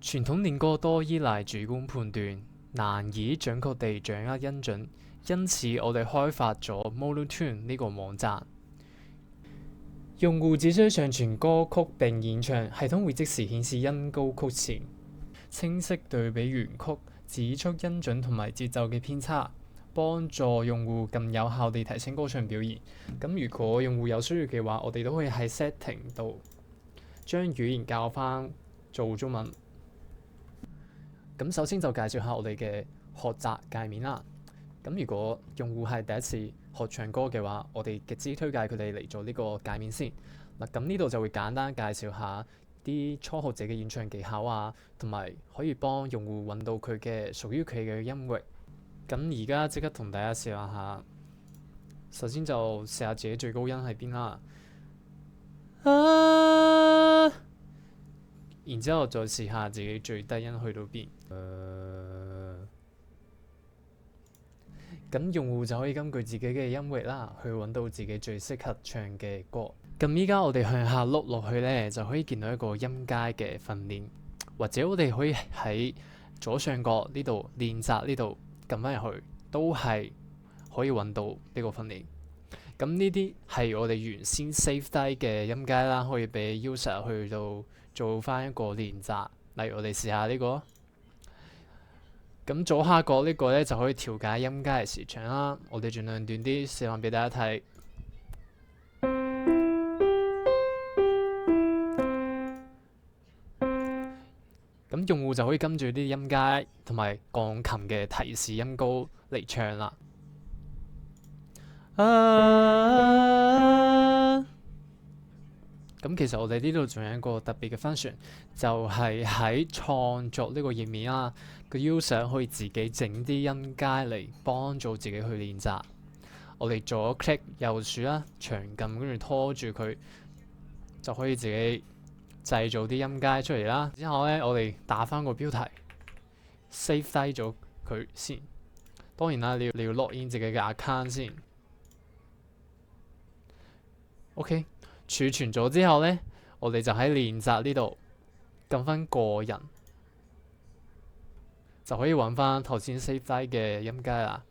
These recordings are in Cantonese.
傳統練歌多依賴主觀判斷，難以準確地掌握音準，因此我哋開發咗 MonoTune 呢個網站。用戶只需上傳歌曲並演唱，系統會即時顯示音高曲前，清晰對比原曲，指出音準同埋節奏嘅偏差，幫助用戶更有效地提升歌唱表現。咁如果用戶有需要嘅話，我哋都可以喺 setting 度將語言校翻做中文。咁首先就介紹下我哋嘅學習界面啦。咁如果用戶係第一次學唱歌嘅話，我哋極之推介佢哋嚟做呢個界面先。嗱，咁呢度就會簡單介紹下啲初學者嘅演唱技巧啊，同埋可以幫用戶揾到佢嘅屬於佢嘅音域。咁而家即刻同大家試下，首先就試下自己最高音喺邊啦。然之後再試下自己最低音去到邊。咁用戶就可以根據自己嘅音域啦，去揾到自己最適合唱嘅歌。咁依家我哋向下碌落去呢，就可以見到一個音階嘅訓練，或者我哋可以喺左上角呢度練習呢度撳翻入去，都係可以揾到呢個訓練。咁呢啲係我哋原先 save 低嘅音階啦，可以俾 user 去到做翻一個練習。例如我哋試下呢個，咁左下角呢個咧就可以調解音階嘅時長啦。我哋盡量短啲，示範俾大家睇。咁用戶就可以跟住啲音階同埋鋼琴嘅提示音高嚟唱啦。咁其實我哋呢度仲有一個特別嘅 function，就係喺創作呢個頁面啦，個 user 可以自己整啲音階嚟幫助自己去練習。我哋左 click 右鼠啦，長撳跟住拖住佢，就可以自己製造啲音階出嚟啦。之後咧，我哋打翻個標題 ，save 低咗佢先。當然啦，你要 log in 自己嘅 account 先。OK。儲存咗之後呢，我哋就喺練習呢度撳翻個人，就可以揾翻頭先 save 低嘅音階啦。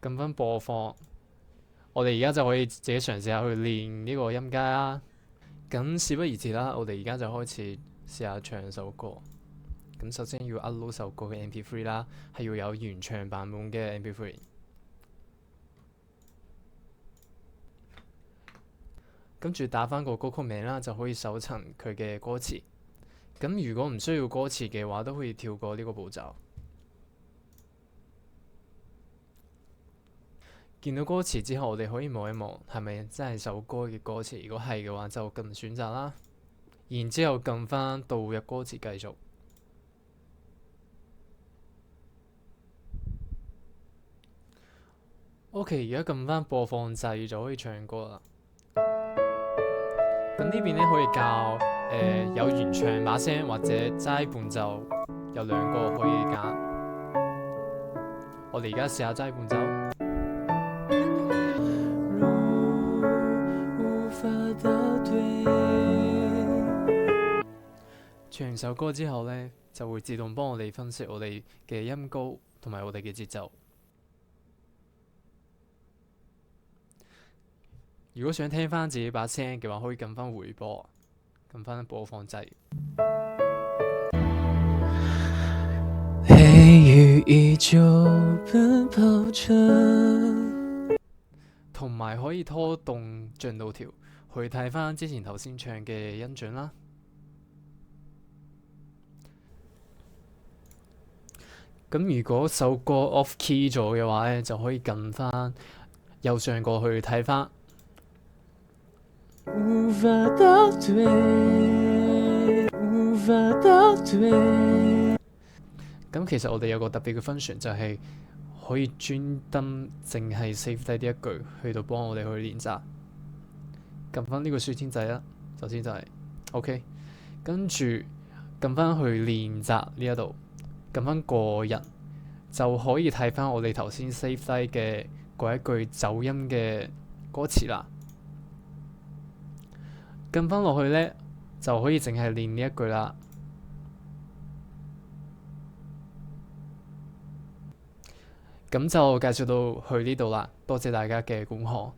撳翻播放，我哋而家就可以自己嘗試下去練呢個音階啦。咁事不宜遲啦，我哋而家就開始試下唱首歌。咁首先要 upload 首歌嘅 MP3 啦，係要有原唱版本嘅 MP3。跟住打翻個歌曲名啦，就可以搜尋佢嘅歌詞。咁如果唔需要歌詞嘅話，都可以跳過呢個步驟。見到歌詞之後，我哋可以望一望係咪真係首歌嘅歌詞。如果係嘅話，就撳選擇啦。然之後撳翻導入歌詞繼續。OK，而家撳翻播放掣就可以唱歌啦。咁呢邊咧可以教有原唱把聲或者齋伴奏，有兩個可以揀。我哋而家試下齋伴奏。唱完首歌之後呢，就會自動幫我哋分析我哋嘅音高同埋我哋嘅節奏。如果想聽翻自己把聲嘅話，可以撳翻回播，撳翻播放掣。黑雨依舊奔跑着，同埋可以拖動進度條去睇翻之前頭先唱嘅音準啦。咁如果首歌 off key 咗嘅話咧，就可以撳翻右上角去睇翻。無法倒退，無法倒退。咁其實我哋有個特別嘅 function，就係可以專登淨係 save 低呢一句，去到幫我哋去練習。撳翻呢個書籤掣啦，首先就係 OK， 跟住撳翻去練習呢一度，撳翻個人就可以睇翻我哋頭先 save 低嘅嗰一句走音嘅歌詞啦。撳翻落去呢，就可以淨係練呢一句啦。咁就介紹到去呢度啦，多謝大家嘅觀看。